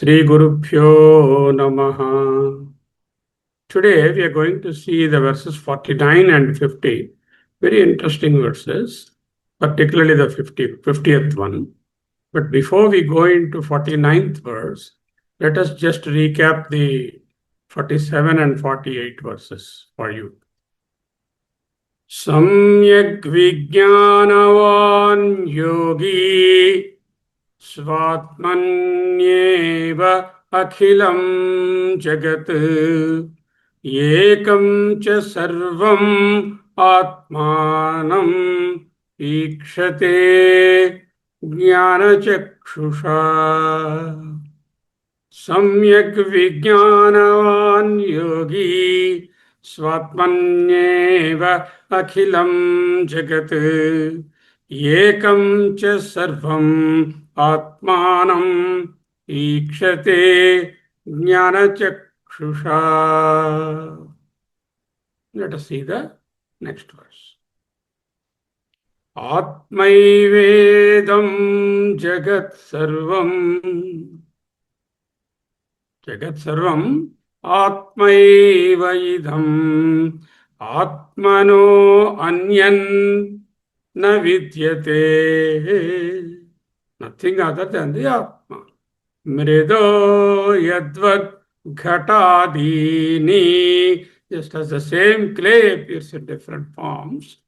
Shri Gurubhyo Namaha. Today we are going to see the verses 49 and 50. Very interesting verses, particularly the 50th one. But before we go into 49th verse, let us just recap the 47 and 48 verses for you. Samyak Vijnanavan Yogi Svatmanyeva Akhilam Jagat Ekam cha Sarvam Atmanam Ikshate Jnanachakshusha. Samyak Vijnanavan Yogi Svatmanyeva Akhilam Jagat Ekam cha Sarvam Atmanam Ikshate Jnanachakshusha. Let us see the next verse. Atmaivedam Jagat Sarvam. Jagat Sarvam Atmaiva idham Atmano Anyan na vidyate. Nothing other than the Atma. Mrido yadvat ghatadini. Just as the same clay appears in different forms.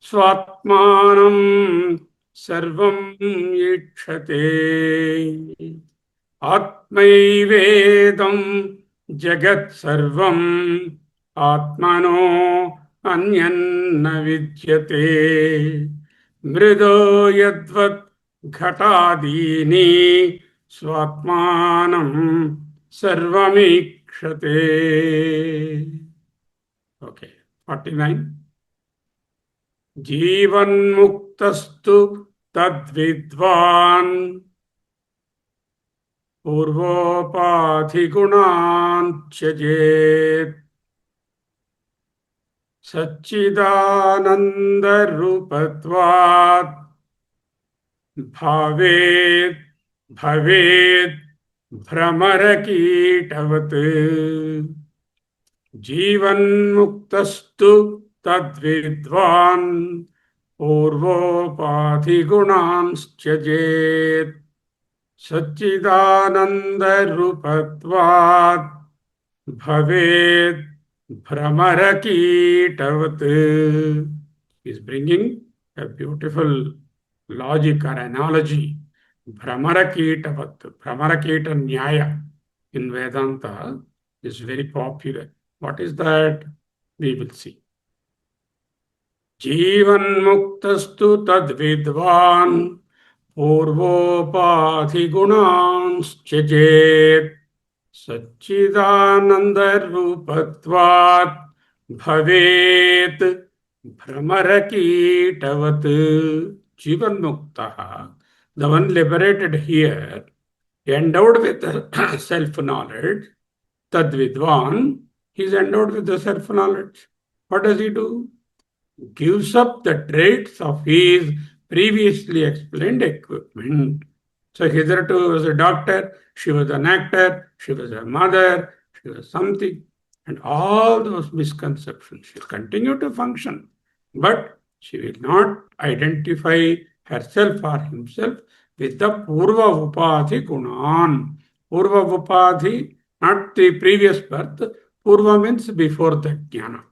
Swatmanam sarvam ikshate. Atmaivedam jagat sarvam Atmano anyan na vidyate. Mrido yadvat ghatadini swatmanam sarvamikshate. Okay, 49. Jivan muktastu tadvidvan Purvopati gunan tyajet Satchidananda rupatvat Bhavet Bhramarakitavat Jivan muktastu tadvidvan Purvopati gunan tyajet Satchidananda rupatvat bhavet bhramarakitavat. He is bringing a beautiful logic or analogy. Bhramarakitavat, Bhramarakita Nyaya in Vedanta is very popular. What is that? We will see. Jivan muktastu tadvidvan Purvopati gunans tyajet Satchidananda rupatvat bhavet bhramarakitavat. Jivan muktaha, the one liberated here, endowed with self-knowledge, tadvidvan, he is endowed with the self-knowledge. What does he do? Gives up the traits of his previously explained equipment. So hitherto was a doctor, she was an actor, she was a mother, she was something, and all those misconceptions. She'll continue to function, but she will not identify herself or himself with the Purva Upadhi Gunan. Purva Upadhi, not the previous birth. Purva means before the Jnana.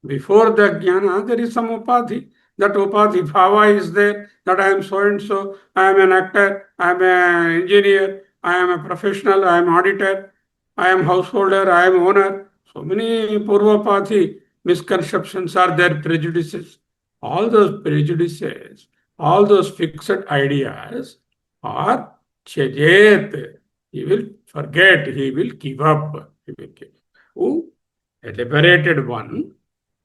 Before the Jnana, there is some Upadhi. That Upadhi Bhava is there, that I am so and so, I am an actor, I am an engineer, I am a professional, I am auditor, I am householder, I am owner. So many Purvapati misconceptions are there, prejudices. All those prejudices, all those fixed ideas are Chajet. He will forget, he will give up. He will give. Who? A liberated one,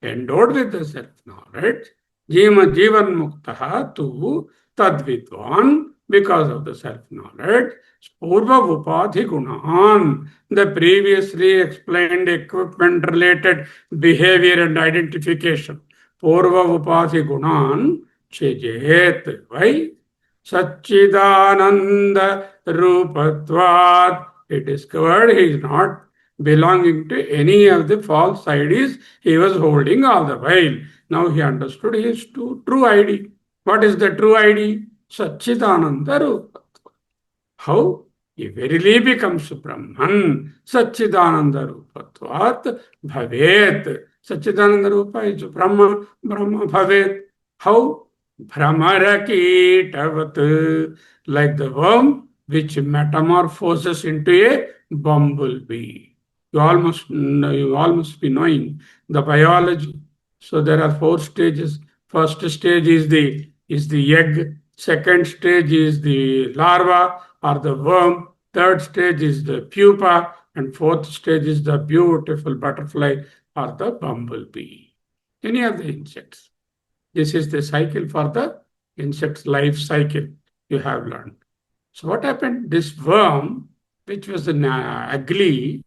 endowed with the self-knowledge, Jivan muktaha tu tadvidvan, because of the self-knowledge, Purva Upadhi Gunan, the previously explained equipment-related behavior and identification. Purva Upadhi Gunan Chejet. Why? Satchidananda Rupatvat He discovered he is not belonging to any of the false IDs he was holding all the while. Now he understood his true ID. What is the true ID? Satchidananda Rupa. How? He verily becomes Brahman. Satchidananda Rupatvat Bhavet. Satchidananda Rupa is Brahma. Brahma Bhavet. How? Bhramara like the worm which metamorphoses into a bumblebee. You all must be knowing the biology. So there are 4 stages. First stage is the egg. Second stage is the larva or the worm. Third stage is the pupa, and fourth stage is the beautiful butterfly or the bumblebee. Any of the insects. This is the cycle for the insect's life cycle you have learned. So what happened? This worm, which was ugly,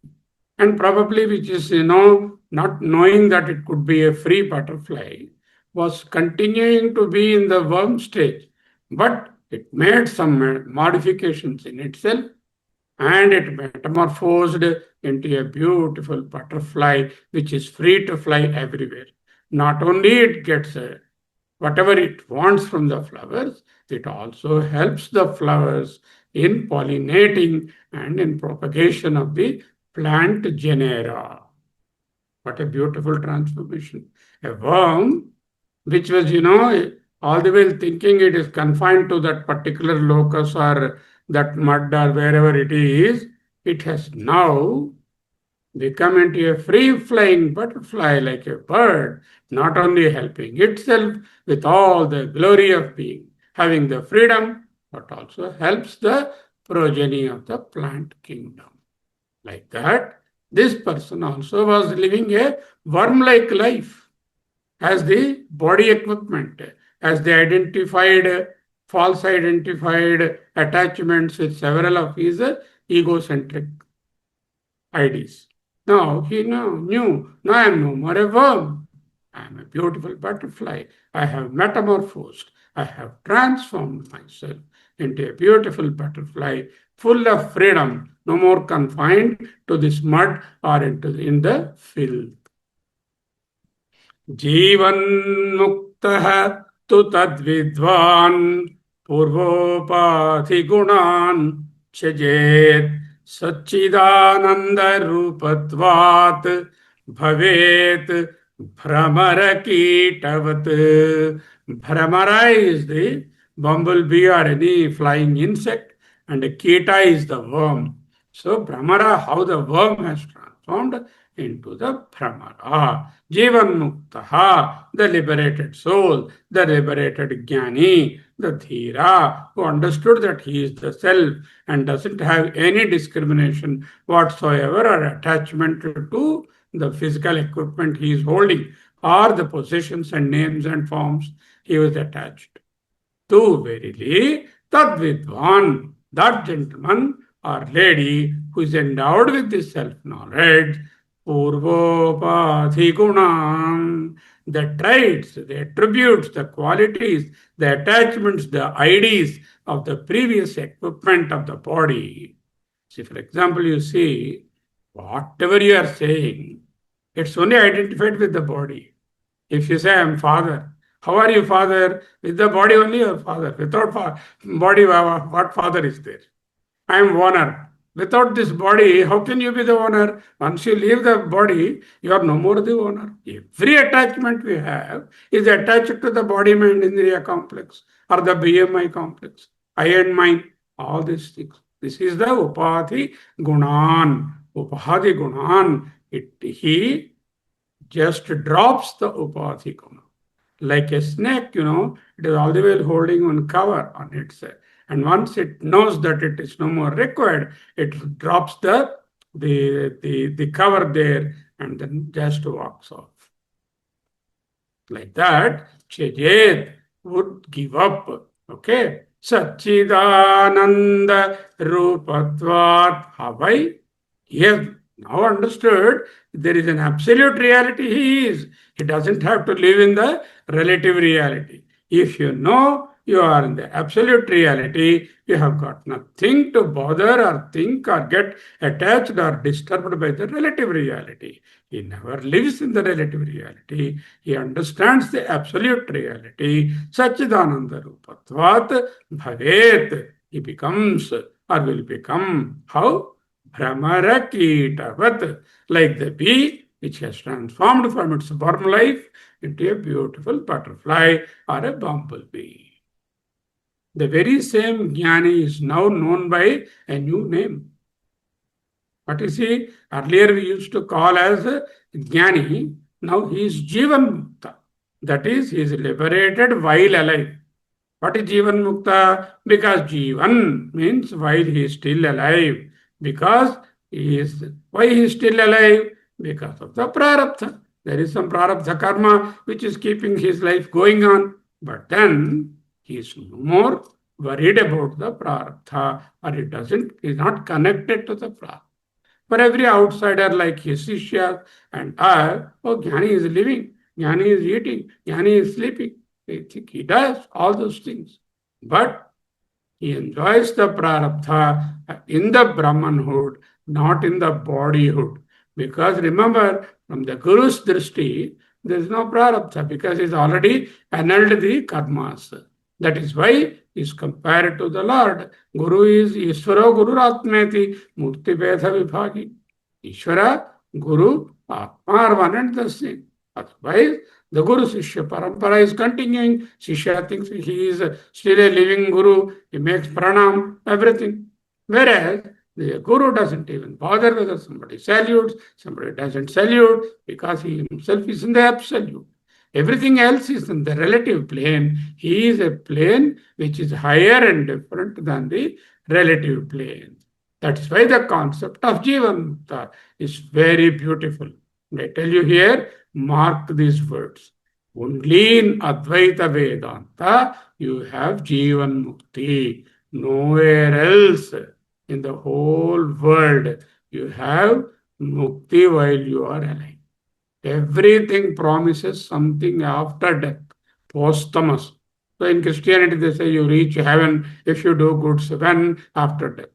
and probably which is, not knowing that it could be a free butterfly, was continuing to be in the worm stage. But it made some modifications in itself, and it metamorphosed into a beautiful butterfly which is free to fly everywhere. Not only it gets whatever it wants from the flowers, it also helps the flowers in pollinating and in propagation of the plant genera. What a beautiful transformation. A worm, which was, all the while thinking it is confined to that particular locus or that mud or wherever it is, it has now become into a free-flying butterfly like a bird, not only helping itself with all the glory of being, having the freedom, but also helps the progeny of the plant kingdom. Like that, this person also was living a worm-like life as the body equipment, as they identified, false identified attachments with several of his egocentric IDs. Now he knew, now I am no more a worm. I am a beautiful butterfly. I have metamorphosed. I have transformed myself into a beautiful butterfly full of freedom, no more confined to this mud or in the filth. Jivan tu tadvidvan purvopati gunan chajet Satchidananda Rupatvat Bhavet Bhramara Kitavat. Bhramara is the bumblebee or any flying insect, and Kita is the worm. So Bhramara, how the worm has transformed into the Bhramara. Jivan Muktaha, the liberated soul, the liberated Jnani, the Dhira, who understood that he is the self and doesn't have any discrimination whatsoever or attachment to the physical equipment he is holding or the possessions and names and forms he was attached to. Verily, Tadvidvan, that gentleman or lady who is endowed with this self-knowledge, Purvopati Gunam, the traits, the attributes, the qualities, the attachments, the IDs of the previous equipment of the body. See, for example, you see, whatever you are saying, it's only identified with the body. If you say, I am father, how are you father? With the body only you are father. Without body, what father is there? I am owner. Without this body, how can you be the owner? Once you leave the body, you are no more the owner. Every attachment we have is attached to the body mind indriya complex or the BMI complex, I and mine, all these things. This is the Upadhi Gunan. Upadhi Gunan. He just drops the Upadhi Gunan. Like a snake, it is all the way holding one cover on its head. And once it knows that it is no more required, it drops the cover there and then just walks off. Like that, Chajet would give up. Okay? Satchidananda Rupatvat Havai. He has now understood there is an absolute reality he is. He doesn't have to live in the relative reality. If you know you are in the absolute reality. You have got nothing to bother or think or get attached or disturbed by the relative reality. He never lives in the relative reality. He understands the absolute reality. Satchidananda Rupatvat Bhavet. He becomes or will become. How? Brahmarakitavat. Like the bee which has transformed from its worm life into a beautiful butterfly or a bumblebee. The very same Jnani is now known by a new name. What is he? Earlier we used to call as Jnani. Now he is Jivan Mukta. That is, he is liberated while alive. What is Jivan Mukta? Because Jivan means while he is still alive. Because why he is still alive? Because of the prarabdha. There is some prarabdha karma which is keeping his life going on. But then he is no more worried about the prarabdha, or he is not connected to the prarabdha. For every outsider like his Shishya and I, oh, Jnani is living, Jnani is eating, Jnani is sleeping. He does all those things. But he enjoys the prarabdha in the Brahmanhood, not in the bodyhood. Because remember, from the Guru's drishti, there is no prarabdha because he's already annulled the karmas. That is why is compared to the Lord. Guru is Ishvaro Guru Atmeti Murti Vedha Vibhagi. Ishvara, Guru, Atma are one and the same. Otherwise, the Guru Shishya Parampara is continuing. Shishya thinks he is still a living Guru. He makes pranam, everything. Whereas the Guru doesn't even bother whether somebody salutes, somebody doesn't salute, because he himself is in the absolute. Everything else is in the relative plane. He is a plane which is higher and different than the relative plane. That is why the concept of Jivan Mukta is very beautiful. And I tell you here, mark these words. Only in Advaita Vedanta you have Jivan Mukti. Nowhere else in the whole world you have Mukti while you are alive. Everything promises something after death, posthumous. So in Christianity, they say you reach heaven if you do good. When? After death.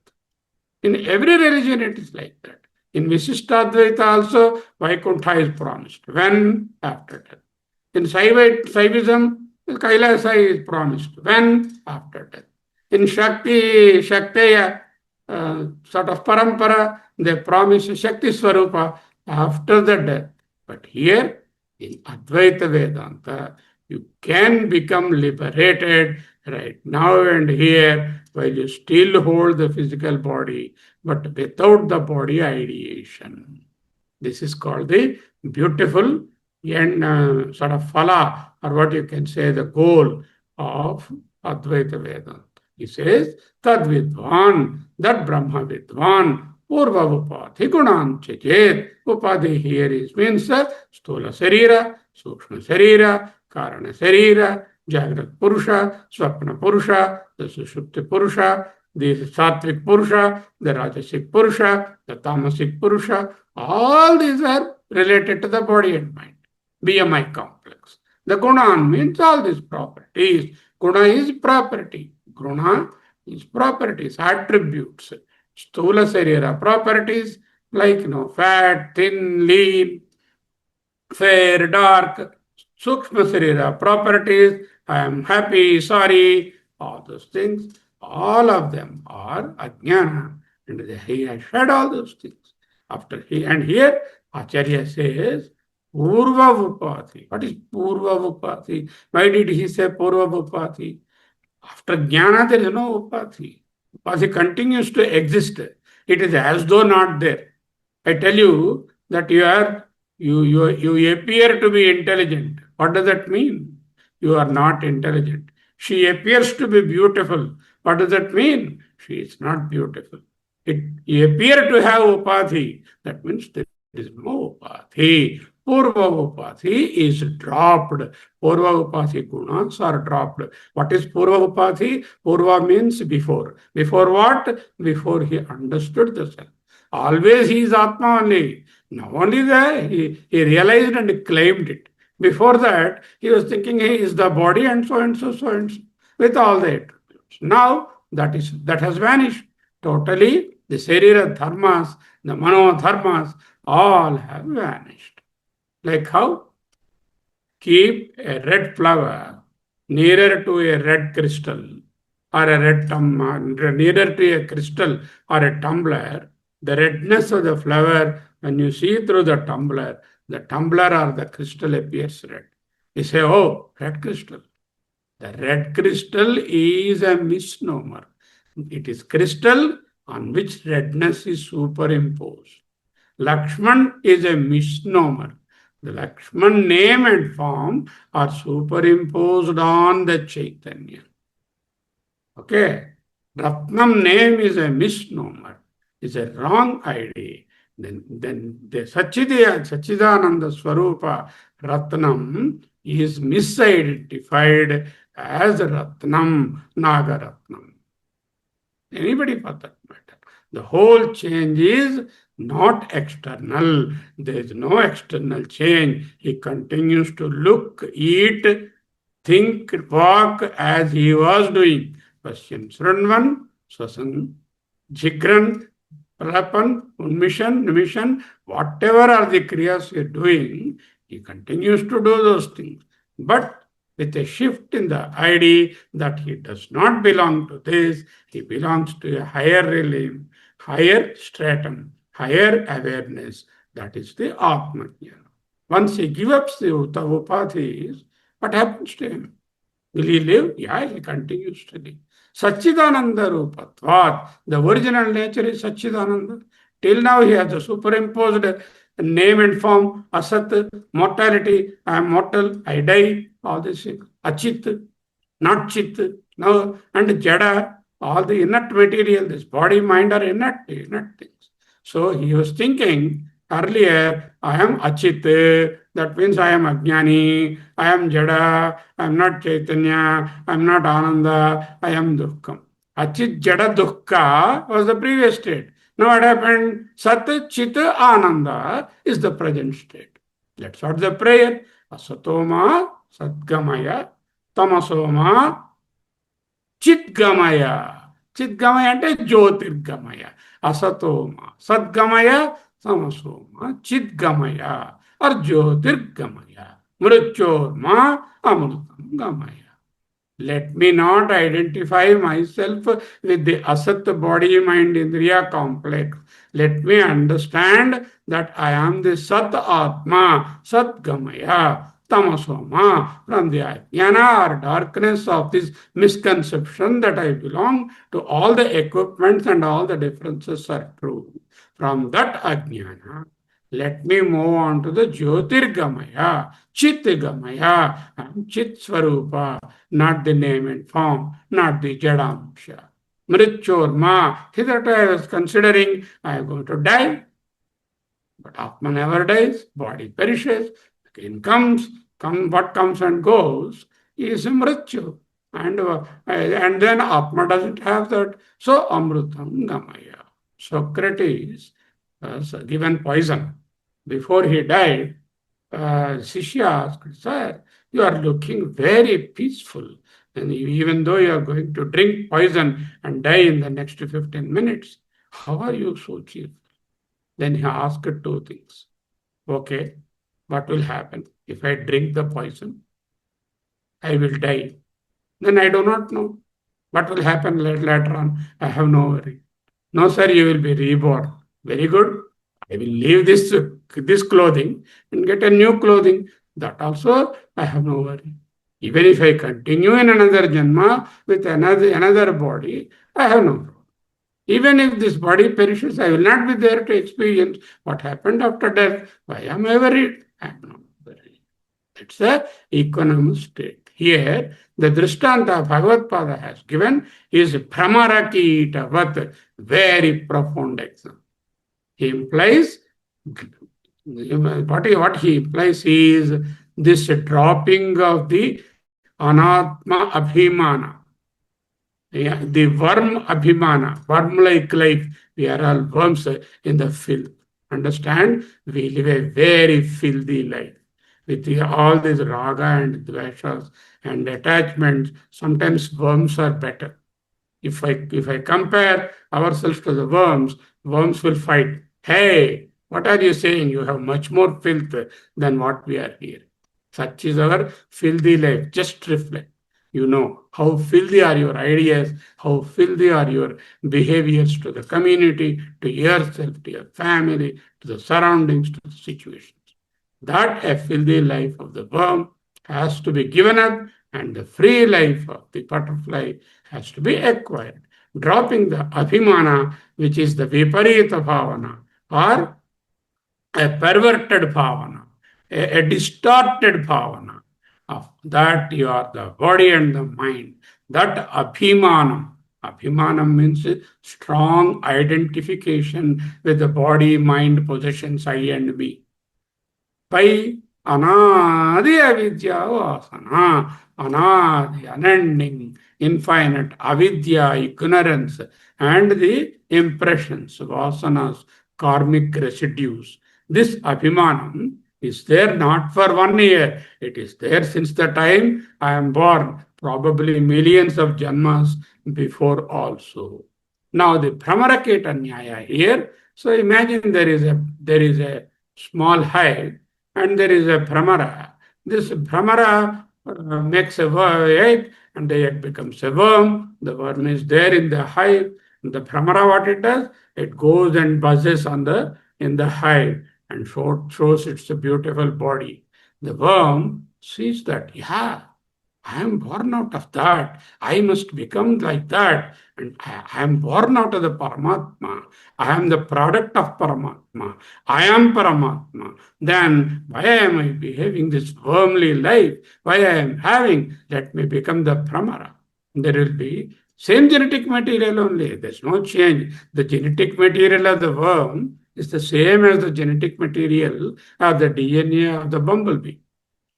In every religion, it is like that. In Visishtadvaita also, Vaikuntha is promised. When? After death. In Saivism, Kailasa is promised. When? After death. In Shaktiya, sort of Parampara, they promise Shakti Swarupa after the death. But here, in Advaita Vedanta, you can become liberated right now and here while you still hold the physical body, but without the body ideation. This is called the beautiful and sort of phala, or what you can say, the goal of Advaita Vedanta. He says, Tad Vidvan, that Brahma Vidvan, Purva Upadhi Gunan Chechet. Upadhi here means Stula Sarira, Sukshma Sarira, Karana Sarira, Jagrat Purusha, Swapna Purusha, the Sushupti Purusha, the Sattvic Purusha, the Rajasic Purusha, the Tamasic Purusha. All these are related to the body and mind. BMI complex. The Gunan means all these properties. Guna is property. Guna is properties, attributes. Stula Sarira properties like fat, thin, lean, fair, dark. Sukshma Sarira properties, I am happy, sorry, all those things. All of them are ajnana. And he has said all those things. And here Acharya says, Purva Vupati. What is Purva Vupati? Why did he say Purva Vupati? After jnana, there is no Upati. Upati continues to exist. It is as though not there. I tell you that you appear to be intelligent. What does that mean? You are not intelligent. She appears to be beautiful. What does that mean? She is not beautiful. You appear to have Upati. That means there is no Upati. Purva Upati is dropped. Purva Upati gunas are dropped. What is Purva Upati? Purva means before. Before what? Before he understood the self. Always he is Atma only. Now only that he realized and claimed it. Before that, he was thinking he is the body and so and so, so and so. with all the attributes. Now that has vanished totally. The Sharira dharmas, the Mano dharmas, all have vanished. Like how? Keep a red flower nearer to a red crystal or a nearer to a crystal or a tumbler. The redness of the flower, when you see through the tumbler or the crystal appears red. You say, oh, red crystal. The red crystal is a misnomer. It is crystal on which redness is superimposed. Lakshman is a misnomer. The Lakshman name and form are superimposed on the Chaitanya. Okay? Ratnam name is a misnomer. It's a wrong idea. Then the Sachidananda Swarupa Ratnam is misidentified as Ratnam, Nagaratnam. Anybody for that matter. The whole change is not external. There is no external change. He continues to look, eat, think, walk as he was doing. Pasyan Sranvan, Swasan, Jigran, Pralapan, Unmission, Nimission, whatever are the kriyas he is doing, he continues to do those things. But with a shift in the idea that he does not belong to this, he belongs to a higher realm, higher stratum, higher awareness. That is the Atma Jnana. Once he gives up the upadhis, what happens to him? Will he live? Yeah, he continues to live. Satchidananda Rupatvat, the original nature is Satchidananda. Till now he has a superimposed name and form, Asat, mortality, I am mortal, I die, all this things. Achit, not Chit, no, and Jada, all the inert material, this body, mind are inert things. So he was thinking earlier, I am Achit, that means I am Ajnani, I am Jada, I am not Chaitanya, I am not Ananda, I am Dukkham. Achit Jada Dukkha was the previous state. Now what happened? Sat Chit Ananda is the present state. That's what the prayer. Asatoma Satgamaya Tamasoma Chitgamaya. Chitgamaya ante Jyotirgamaya. Asatoma Satgamaya Tamasoma Chitgamaya or Jyotirgamaya. Mrityorma Amrutam Gamaya. Let me not identify myself with the asat body mind indriya complex. Let me understand that I am the Sat Atma, Sat Gamaya, Tamasoma, from the ajnana or darkness of this misconception that I belong to all the equipments and all the differences are true. From that ajnana, let me move on to the Jyotirgamaya, Chitgamaya, and Chit Swarupa, not the name and form, not the Jadamsha. Mrityorma, hitherto I was considering I am going to die, but Atma never dies, body perishes, again comes, what comes and goes is Mrityu. And then Atma doesn't have that, so Amrutam Gamaya. Socrates given poison. Before he died, Shishya asked, Sir, you are looking very peaceful. And even though you are going to drink poison and die in the next 15 minutes, how are you so cheerful? Then he asked two things. Okay, what will happen? If I drink the poison, I will die. Then I do not know. What will happen later on? I have no worry. No, sir, you will be reborn. Very good. I will leave this clothing and get a new clothing. That also I have no worry. Even if I continue in another janma with another body, I have no problem. Even if this body perishes, I will not be there to experience what happened after death. Why am I worried? I am not worried. It's a equanimous state. Here, the Drishtanta Bhagavad-pada has given is Brahmarakitavat, very profound example. He implies, what he implies is this dropping of the anatma abhimana, the worm abhimana, worm-like life. We are all worms in the filth. Understand? We live a very filthy life. with all these raga and dveshas and attachments, sometimes worms are better. If I compare ourselves to the worms, worms will fight. Hey, what are you saying? You have much more filth than what we are here. Such is our filthy life. Just reflect. You know how filthy are your ideas, how filthy are your behaviors to the community, to yourself, to your family, to the surroundings, to the situations. That a filthy life of the worm has to be given up, and the free life of the butterfly has to be acquired, dropping the abhimana, which is the viparita bhavana, or a perverted bhavana, a distorted bhavana of that you are the body and the mind. That abhimanam. Abhimanam means strong identification with the body, mind, possessions, I and me. By anadi avidya vasana, anadi, unending, infinite, avidya, ignorance, and the impressions, vasanas, karmic residues. This abhimanam is there not for 1 year. It is there since the time I am born, probably millions of janmas before also. Now the Brahmaraketa Nyaya here. So imagine there is a small hive and there is a Brahmara. This Brahmara makes a egg and the egg becomes a worm. The worm is there in the hive. And the Brahmara, what it does? It goes and buzzes in the hive and shows its beautiful body. The worm sees that, yeah, I am born out of that. I must become like that. And I am born out of the Paramatma. I am the product of Paramatma. I am Paramatma. Then why am I behaving this wormly life? Why I am having? Let me become the Pramara. There will be same genetic material only. There's no change. The genetic material of the worm is the same as the genetic material of the DNA of the bumblebee.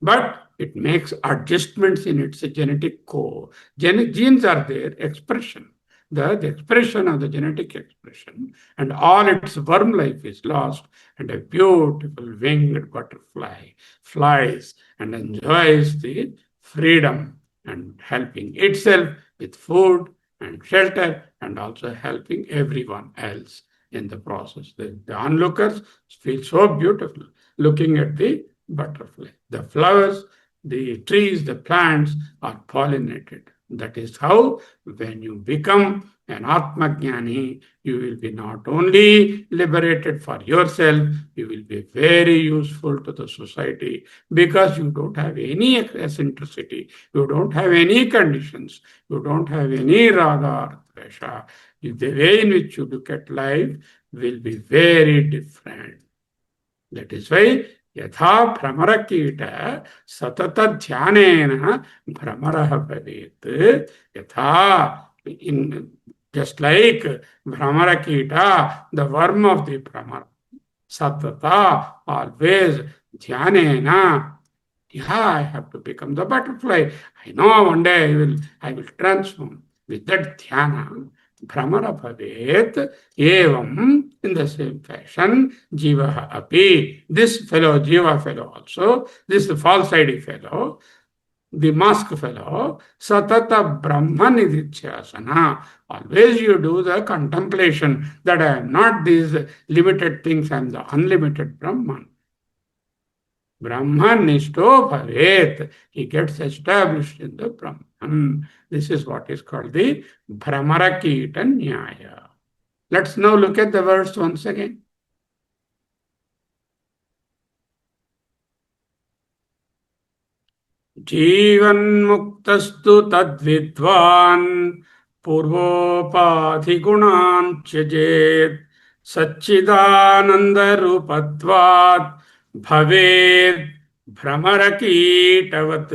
But it makes adjustments in its genetic core. Genes are there, expression. The expression of the genetic expression, and all its worm life is lost, and a beautiful winged butterfly flies and enjoys the freedom and helping itself with food and shelter, and also helping everyone else in the process. The onlookers feel so beautiful looking at the butterfly. The flowers, the trees, the plants are pollinated. That is how, when you become an Atma Jnani, you will be not only liberated for yourself, you will be very useful to the society because you don't have any eccentricity, you don't have any conditions, you don't have any raga or dvesha. The way in which you look at life will be very different. That is why यथा भ्रमरकीट सतत ध्यानेन भ्रमरः भवेत् यथा in just like भ्रमरकीट the worm of the Bhramar satata always dhyanena, yeah, I have to become the butterfly. I know one day I will transform. With that dhyana, Brahmana bhavet, evam, in the same fashion, jiva api, this fellow, jiva fellow also, this false ID fellow, the mask fellow, satata brahman idichyasana. Always you do the contemplation that I am not these limited things, I am the unlimited Brahman. Brahman nishto bhavet. He gets established in the Brahman. This is what is called the Brahmarakita Nyaya. Let's now look at the verse once again. Jivan muktastu tadvidvan purvopadhi gunan tyajet satchidananda rupatvat Bhaved Brahmarakitavat.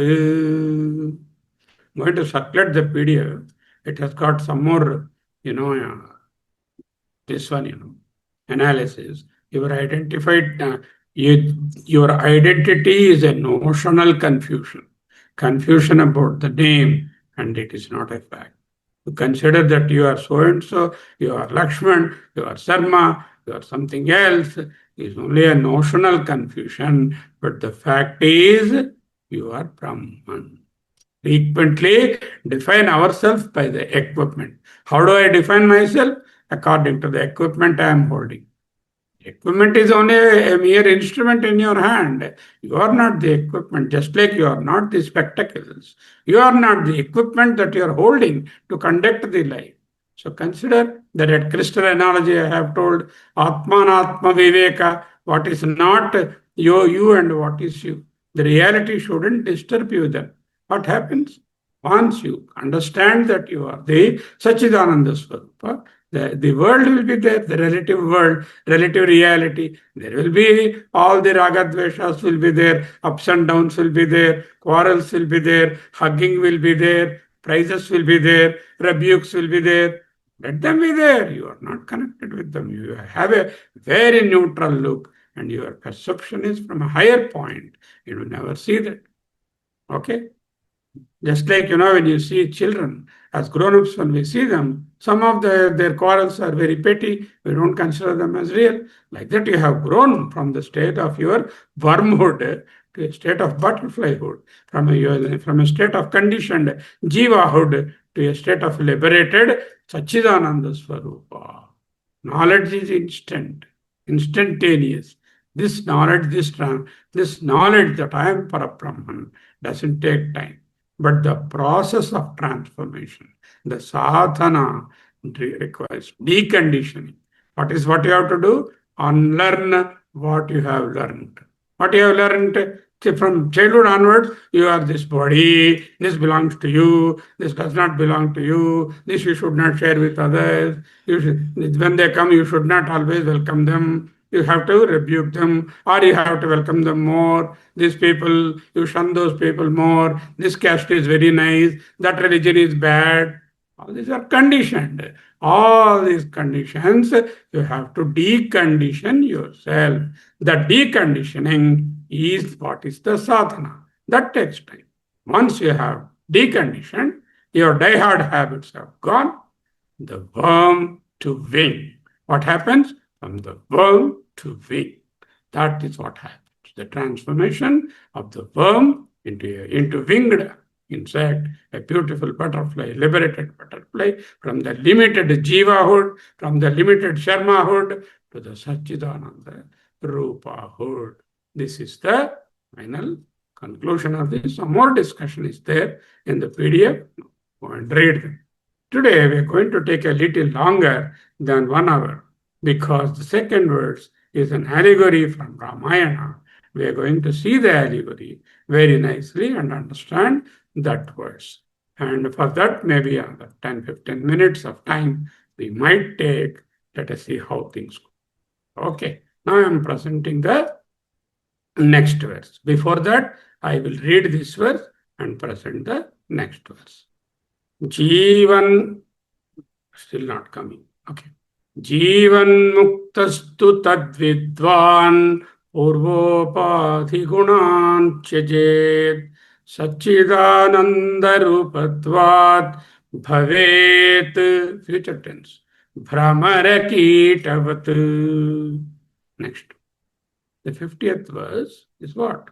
I'm going to circulate the PDF. It has got some more, this one, analysis. Your identified, your identity is a notional confusion. Confusion about the name, and it is not a fact. You consider that you are so and so, you are Lakshman, you are Sarma, you are something else. It's only a notional confusion, but the fact is you are Brahman. Frequently define ourselves by the equipment. How do I define myself? According to the equipment I am holding. Equipment is only a mere instrument in your hand. You are not the equipment, just like you are not the spectacles. You are not the equipment that you are holding to conduct the life. So consider that at crystal analogy I have told Atman Atma Viveka, what is not you and what is you. The reality shouldn't disturb you then. What happens? Once you understand that you are the Sachidananda Swarupa, the world will be there, the relative world, relative reality. There will be all the ragadveshas will be there, ups and downs will be there, quarrels will be there, hugging will be there, prizes will be there, rebukes will be there. Let them be there. You are not connected with them. You have a very neutral look, and your perception is from a higher point. You will never see that. Okay? Just like, when you see children, as grown-ups, when we see them, some of their quarrels are very petty. We don't consider them as real. Like that, you have grown from the state of your wormhood to a state of butterflyhood, from a state of conditioned jivahood to a state of liberated Sachidananda Swarupa. Knowledge is instantaneous. This knowledge that I am Parabrahman doesn't take time. But the process of transformation, the sadhana requires deconditioning. What you have to do? Unlearn what you have learned. What you have learned from childhood onwards, you are this body, this belongs to you, this does not belong to you, this you should not share with others. When they come, you should not always welcome them. You have to rebuke them, or you have to welcome them more. These people, you shun those people more. This caste is very nice. That religion is bad. All these are conditioned. All these conditions, you have to decondition yourself. The deconditioning is what is the sadhana. That takes time. Once you have deconditioned, your die-hard habits have gone. The worm to wing. What happens? From the worm to wing. That is what happens. The transformation of the worm into winged insect, a beautiful butterfly, liberated butterfly, from the limited jivahood, from the limited sharmahood to the Sachidananda Rupahood. This is the final conclusion of this. Some more discussion is there in the PDF. Go and read them. Today we are going to take a little longer than 1 hour because the second verse is an allegory from Ramayana. We are going to see the allegory very nicely and understand that verse. And for that, maybe another 10-15 minutes of time we might take. Let us see how things go. Okay, now I am presenting the next verse. Before that, I will read this verse and present the next verse. Jivan, still not coming. Okay. Jivan muktastu tadvidvan purvopadhi gunan tyajet Sachidananda rupatvat bhavet, future tense, Brahmara kitavat. Next. The 50th verse is what?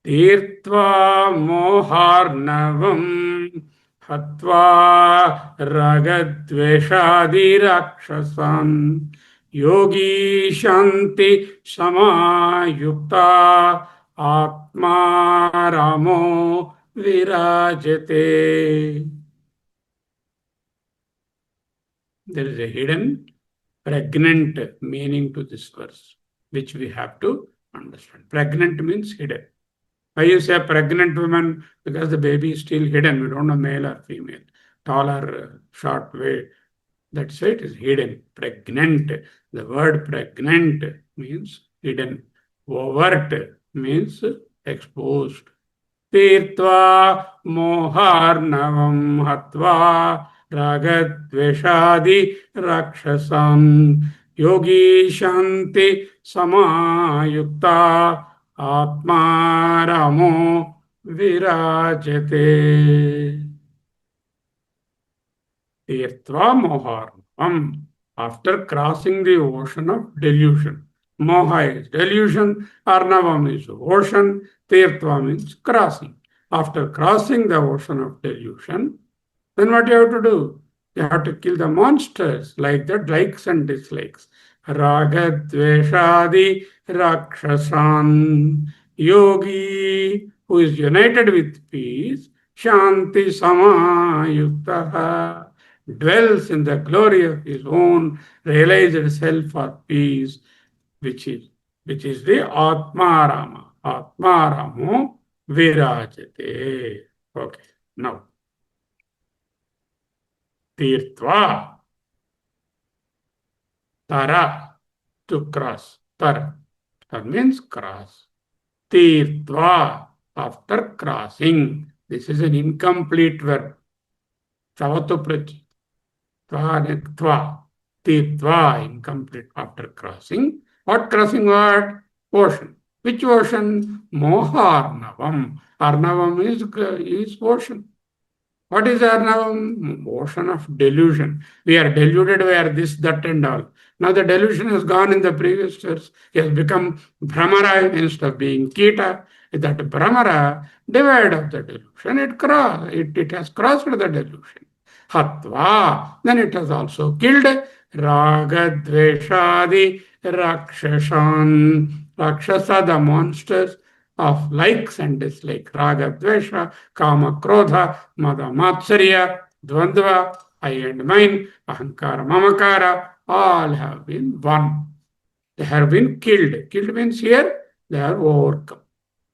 Tirtva moharnavam hatva ragadveshadi rakshasam yogi shanti samayukta atma ramo virajate. There is a hidden, pregnant meaning to this verse, which we have to understand. Pregnant means hidden. Why you say pregnant woman? Because the baby is still hidden. We don't know male or female, tall or short, weight. That's why it is hidden. Pregnant. The word pregnant means hidden. Overt means exposed. Tirtva moharnavam hatva ragadveshadi rakshasam yogi shanti samayukta Atma Ramo Virajate. Tirtva Moharnam. After crossing the ocean of delusion. Moha is delusion, Arnavam is ocean, Tirtva means crossing. After crossing the ocean of delusion, then what you have to do? You have to kill the monsters like that, likes and dislikes. Raga Dveshadi Rakshasan. Yogi who is united with peace, Shanti Samayuktaha, dwells in the glory of his own realized self or peace, which is the Atmarama. Atmaramo Virajate. Okay, now Tirtva, Tara, to cross. Tara. Tara means cross. Tirtva, after crossing. This is an incomplete verb. Chavatu prachi. Tva, Tirtva, incomplete after crossing. What crossing what? Ocean. Which ocean? Moharnavam. Arnavam is ocean. What is Arnavam? Ocean of delusion. We are deluded, we are this, that, and all. Now the delusion has gone in the previous verse. He has become Brahmara instead of being Kita. That Brahmara, divide of the delusion, it has crossed the delusion. Hatva, then it has also killed Raga Dveshadi Rakshashan. Rakshasa, the monsters of likes and dislikes. Raga Dvesha, Kama Krodha, Mada Matsarya, Dvandva, I and mine, Ahankara Mamakara, all have been won. They have been killed. Killed means here they are overcome.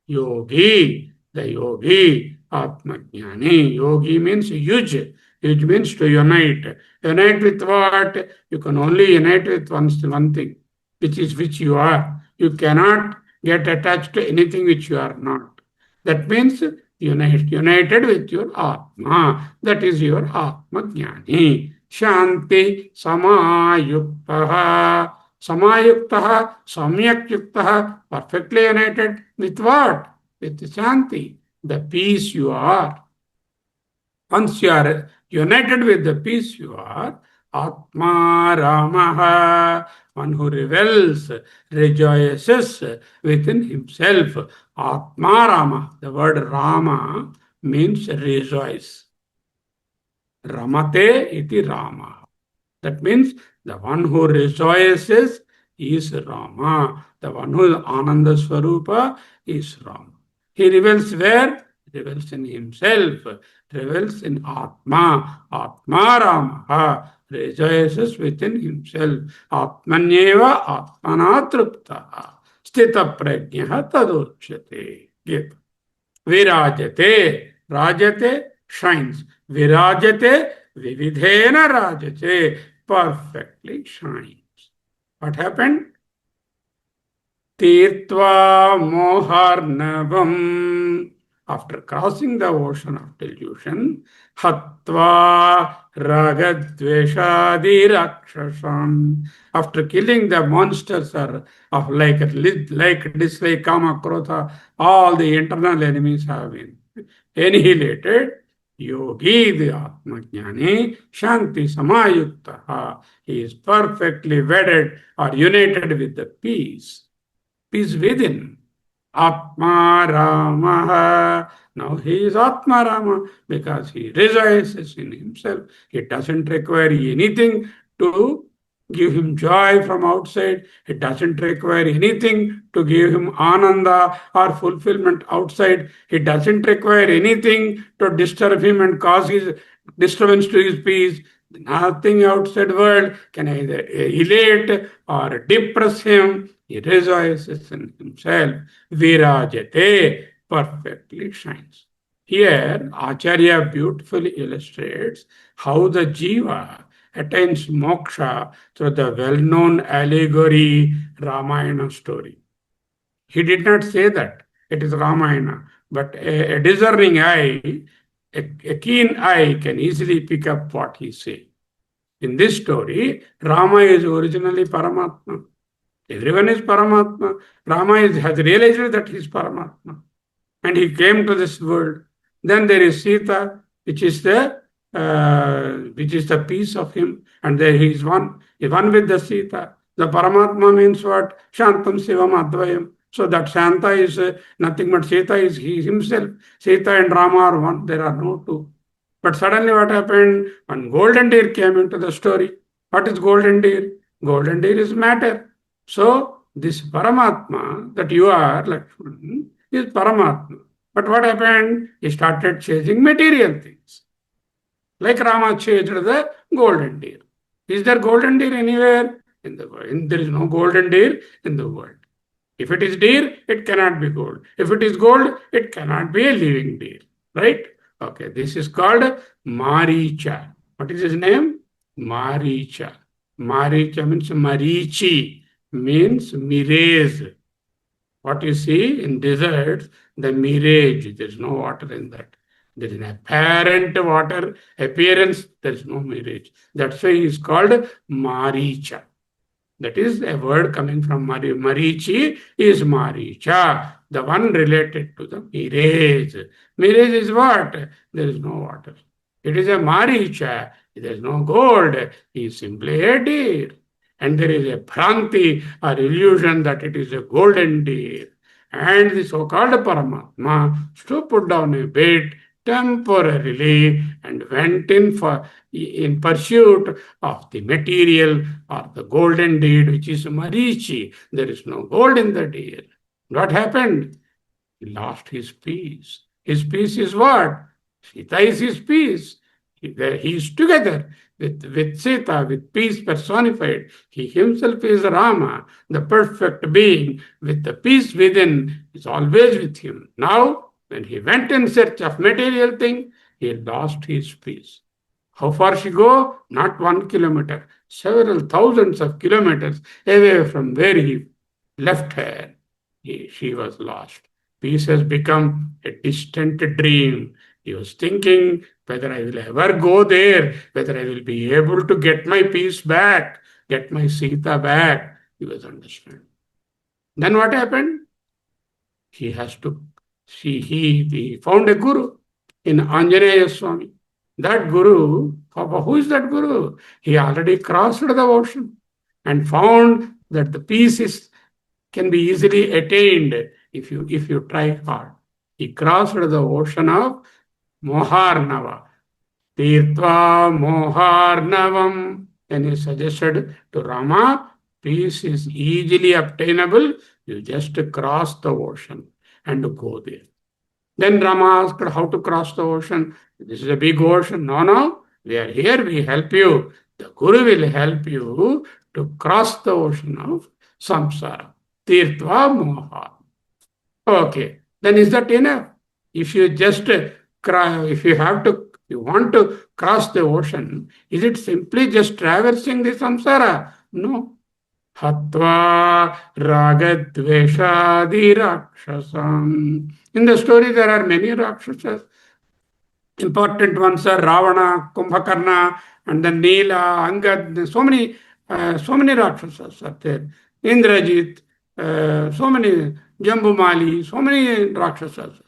Yogi, the yogi, Atmajnani. Yogi means yuj. Yuj means to unite. Unite with what? You can only unite with one thing, which you are. You cannot get attached to anything which you are not. That means united with your Atma. That is your Atma Jnani. Shanti Samayuktaha. Samayuktaha, Samyak Yuktaha, perfectly united with what? With Shanti, the peace you are. Once you are united with the peace you are, Atma Ramaha, one who revels, rejoices within himself. Atma Rama, the word Rama means rejoice. Ramate iti Rama. That means the one who rejoices is Rama. The one who is Ananda Swarupa is Rama. He revels where? Revels in himself, revels in Atma. Atma Rama rejoices within himself. Atmanyeva Atmana Trupta. Sthita Prajna Tadurchate. Virajate. Rajate shines. Virajate Vividhena Rajate. Perfectly shines. What happened? Tirtva Moharnavam. After crossing the ocean of delusion, Hatva Ragadveshadi Rakshasam. After killing the monsters of like, dislike, Kama, Krodha, all the internal enemies have been annihilated. Yogi, the Atmajnani, Shanti Samayukta. He is perfectly wedded or united with the peace. Peace within. Atma Rama. Now he is Atma Rama because he rejoices in himself. He doesn't require anything to give him joy from outside. It doesn't require anything to give him ananda or fulfillment outside. It doesn't require anything to disturb him and cause his disturbance to his peace. Nothing outside world can either elate or depress him. He rejoices in himself. Virajate, perfectly shines. Here, Acharya beautifully illustrates how the jiva attains moksha through the well-known allegory Ramayana story. He did not say that it is Ramayana, but a discerning eye, a keen eye can easily pick up what he says. In this story, Rama is originally Paramatma. Everyone is Paramatma. Rama has realized that he is Paramatma. And he came to this world. Then there is Sita, which is the peace of him, and there he is one with the Sita. The Paramatma means what? Shantam Sivam Advayam. So that Shanta is nothing but Sita is he himself. Sita and Rama are one. There are no two. But suddenly what happened? One golden deer came into the story. What is golden deer? Golden deer is matter. So this Paramatma that you are, Lakshman, is Paramatma. But what happened? He started chasing material things. Like Rama chased the golden deer. Is there golden deer anywhere in the world? There is no golden deer in the world. If it is deer, it cannot be gold. If it is gold, it cannot be a living deer. Right? Okay, this is called Maricha. What is his name? Maricha. Maricha means Marichi, means mirage. What you see in deserts, the mirage, there is no water in that. There is an apparent water appearance, there is no mirage. That's why he is called Maricha. That is a word coming from Marichi is Maricha, the one related to the mirage. Mirage is what? There is no water. It is a Maricha. There is no gold. He is simply a deer. And there is a Bhranti or illusion that it is a golden deer. And the so-called Paramatma to put down a bit temporarily and went in pursuit of the material or the golden deed, which is Marichi. There is no gold in the deer. What happened? He lost his peace. His peace is what? Sita is his peace. He is together with Sita, with peace personified. He himself is Rama, the perfect being, with the peace within, is always with him. Now, when he went in search of material thing, he lost his peace. How far she go? Not 1 kilometer, several thousands of kilometers away from where he left her. She was lost. Peace has become a distant dream. He was thinking whether I will ever go there, whether I will be able to get my peace back, get my Sita back. He was understanding. Then what happened? He found a guru in Anjaneya Swami. That guru, who is that guru? He already crossed the ocean and found that the peace can be easily attained if you try hard. He crossed the ocean of Moharnava. Tirtva Moharnavam. Then he suggested to Rama, peace is easily obtainable. You just cross the ocean and go there. Then Rama asked how to cross the ocean. This is a big ocean. No, we are here, we help you. The Guru will help you to cross the ocean of samsara. Tirtva moha. Okay, then is that enough? If you just you want to cross the ocean, is it simply just traversing the samsara? No. Hatva ragadveshadi rakshasam. In the story, there are many rakshasas. Important ones are Ravana, Kumbhakarna, and then Nila, Angad. So many rakshasas are there. Indrajit, so many Jambumali, so many rakshasas.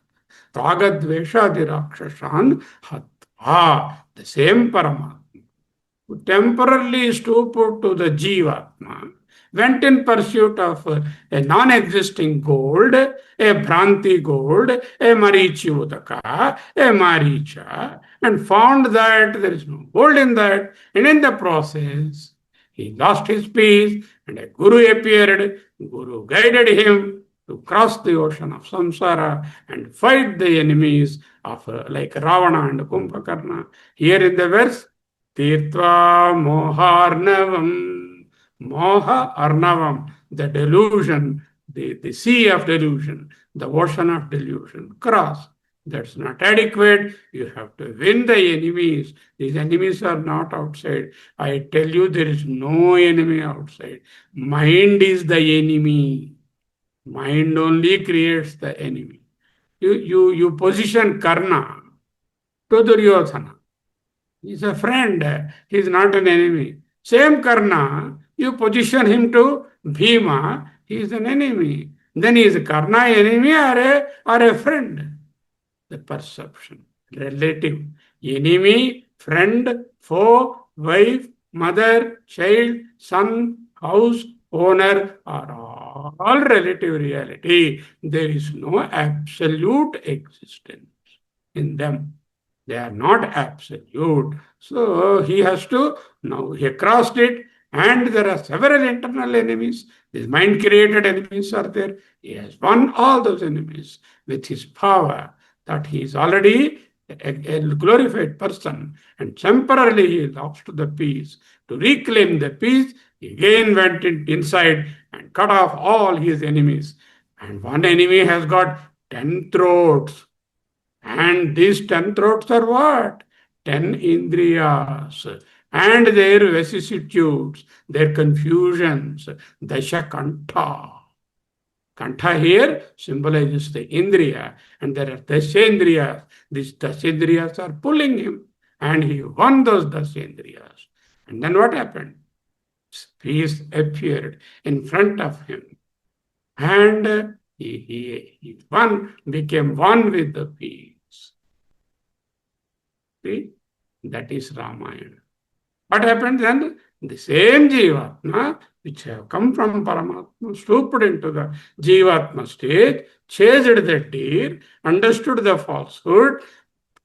Ragadveshadi rakshasan hatva. The same Paramatma who temporarily stooped to the Jivatma, went in pursuit of a non-existing gold, a Bhranti gold, a Marichi Udaka, a Maricha, and found that there is no gold in that, and in the process, he lost his peace, and a Guru appeared. Guru guided him to cross the ocean of samsara and fight the enemies of like Ravana and Kumbhakarna. Here in the verse, Tirtva Moharnavam. Moha Arnavam, the delusion, the sea of delusion, the ocean of delusion. Cross. That's not adequate. You have to win the enemies. These enemies are not outside. I tell you, there is no enemy outside. Mind is the enemy. Mind only creates the enemy. You position Karna to Duryodhana. He's a friend. He's not an enemy. Same Karna, you position him to Bhima, he is an enemy. Then is Karna enemy or a friend? The perception, relative. Enemy, friend, foe, wife, mother, child, son, house, owner are all relative reality. There is no absolute existence in them. They are not absolute. So he has to, now he crossed it, and there are several internal enemies. These mind created enemies are there. He has won all those enemies with his power, that he is already a glorified person, and temporarily he lost the peace. To reclaim the peace, he again went inside and cut off all his enemies. And one enemy has got 10 throats. And these 10 throats are what? 10 indriyas. And their vicissitudes, their confusions, dasha kantha. Kantha here symbolizes the indriya, and there are dashendriyas. These dashendriyas are pulling him, and he won those dashendriyas. And then what happened? Peace appeared in front of him, and he became one with the peace. See? That is Ramayana. What happened then? The same Jivatma, which have come from Paramatma, stooped into the Jivatma stage, chased the deer, understood the falsehood,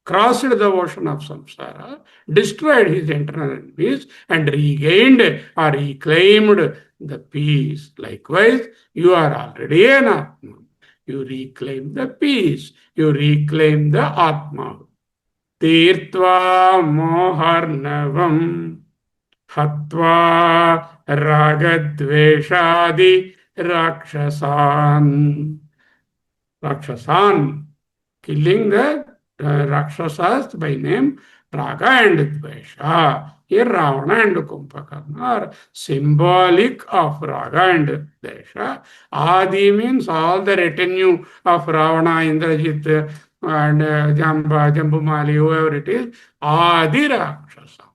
crossed the ocean of samsara, destroyed his internal enemies, and regained or reclaimed the peace. Likewise, you are already an Atma. You reclaim the peace. You reclaim the Atma. Tirtva moharnavam hatva ragadveshadi rakshasan, killing the rakshasas by name Raga and Dvesha. Here Ravana and Kumbhakarna are symbolic of Raga and Dvesha. Adi means all the retinue of Ravana, Indrajit, and Jambumali, whoever it is, Adi Rakshasa.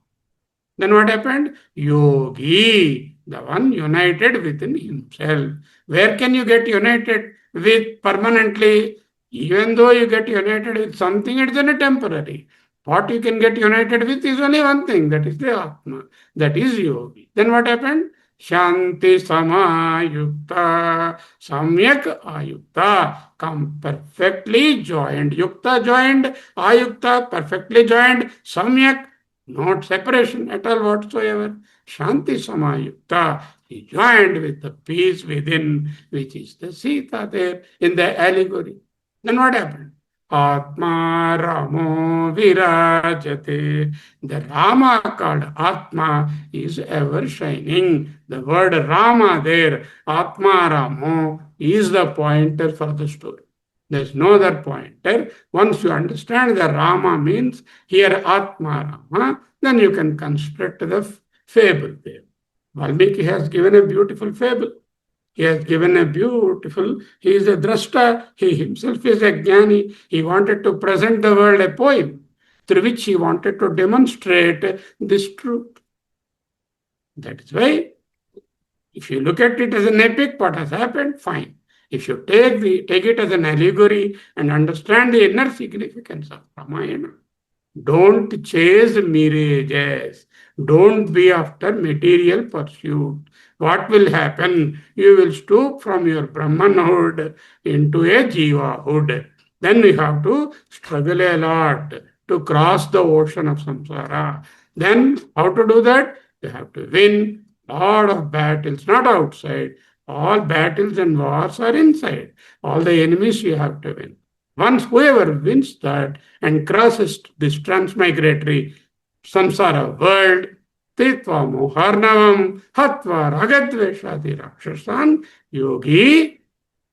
Then what happened? Yogi, the one united within himself. Where can you get united with permanently? Even though you get united with something, it's only temporary. What you can get united with is only one thing, that is the Atma, that is Yogi. Then what happened? Shanti samayukta, samyak ayukta, come perfectly joined. Yukta joined, ayukta perfectly joined, samyak, not separation at all whatsoever. Shanti samayukta, he joined with the peace within, which is the Sita there in the allegory. Then what happened? Atma Ramo Virajate. The Rama called Atma is ever shining. The word Rama there, Atma Ramo, is the pointer for the story. There's no other pointer. Once you understand the Rama means here Atma Rama, then you can construct the fable there. Valmiki has given a beautiful fable. He has given a beautiful, he is a drashta, he himself is a jnani. He wanted to present the world a poem through which he wanted to demonstrate this truth. That is why, if you look at it as an epic, what has happened, fine. If you take it as an allegory and understand the inner significance of Ramayana, don't chase mirages. Don't be after material pursuit. What will happen? You will stoop from your Brahmanhood into a Jivahood. Then we have to struggle a lot to cross the ocean of samsara. Then how to do that? You have to win a lot of battles, not outside. All battles and wars are inside. All the enemies you have to win. Once whoever wins that and crosses this transmigratory samsara world, Titva moharnavam hatva ragadveshadi rakshasan yogi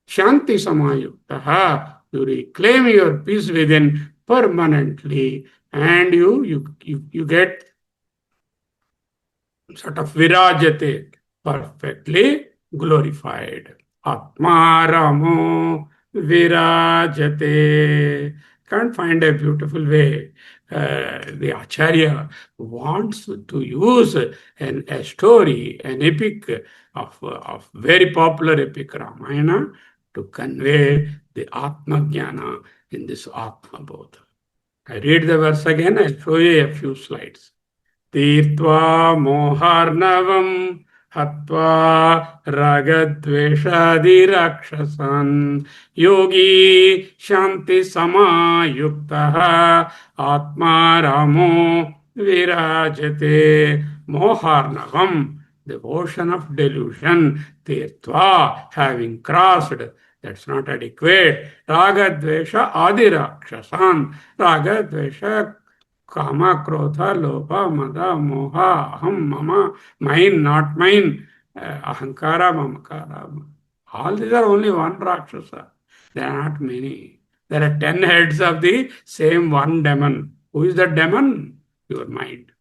shanti samayuktaha. You reclaim your peace within permanently, and you get sort of virajate, perfectly glorified. Atma ramo virajate can't find a beautiful way. The Acharya wants to use a story, an epic of very popular epic Ramayana to convey the Atma Jnana in this Atma Bodha. I read the verse again, I'll show you a few slides. तीर्त्वा मोहार्णवं हत्वा रागद्वेषादिराक्षसान् योगी शान्तिसमायुक्तः आत्मा रामो विराजते. Moharnavam, the ocean of delusion, tirtva, having crossed, that's not adequate. Ragadvesha adirakshasan, ragadvesha kama, krodha, lobha, mada, moha, aham, mama, mine, not mine, ahankara, mamakara. All these are only one Rakshasa. There are not many. There are 10 heads of the same one demon. Who is that demon? Your mind.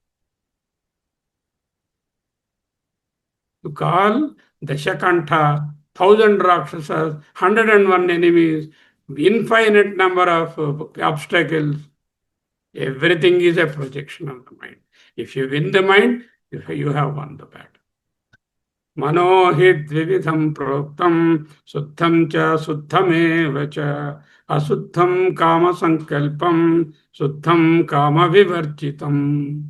You call Dashakantha, 1,000 Rakshasas, 101 enemies, infinite number of obstacles. Everything is a projection of the mind. If you win the mind, you have won the battle. Manohid vividham proktam suddham cha suddhameva cha asuddham kama sankalpam suddham kama vivarjitam.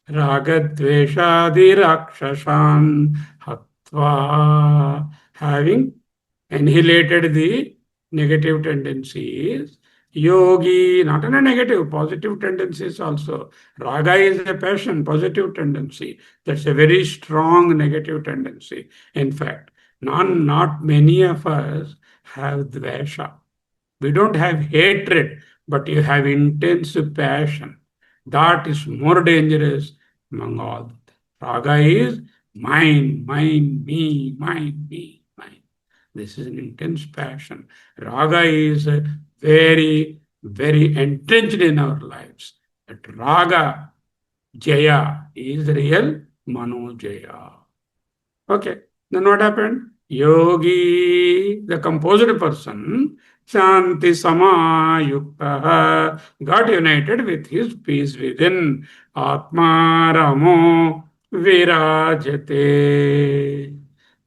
Ragadveshadirākshasan hatva, having annihilated the negative tendencies. Yogi, not in a negative, positive tendencies also. Raga is a passion, positive tendency. That's a very strong negative tendency. In fact, not many of us have dvesha. We don't have hatred, but you have intense passion. That is more dangerous among all. Raga is mine, me, mine, me, mine. This is an intense passion. Raga is very, very entrenched in our lives. That Raga Jaya is real Mano Jaya. Okay, then what happened? Yogi, the composed person, Shanti Samayukta, got united with his peace within. Atma Ramo Virajate.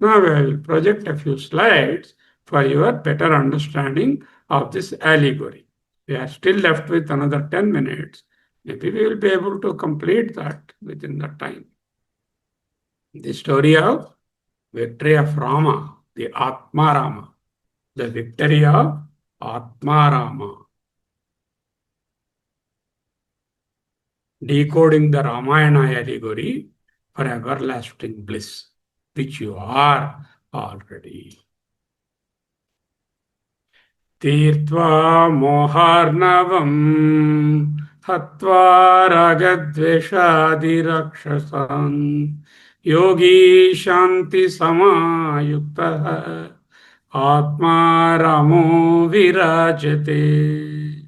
Now I will project a few slides for your better understanding of this allegory. We are still left with another 10 minutes. Maybe we will be able to complete that within that time. The story of victory of Rama, the Atma Rama, the victory of Atma Rama. Decoding the Ramayana allegory for everlasting bliss, which you are already. Tirtva moharnavam hatva ragadveshadirakshasan yogi shanti samayukta atma ramo virajate.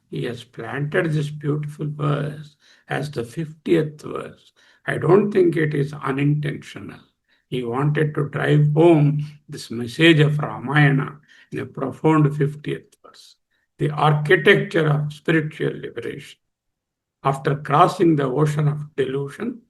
He has planted this beautiful verse as the 50th verse. I don't think it is unintentional. He wanted to drive home this message of Ramayana in a profound 50th verse. The architecture of spiritual liberation. After crossing the ocean of delusion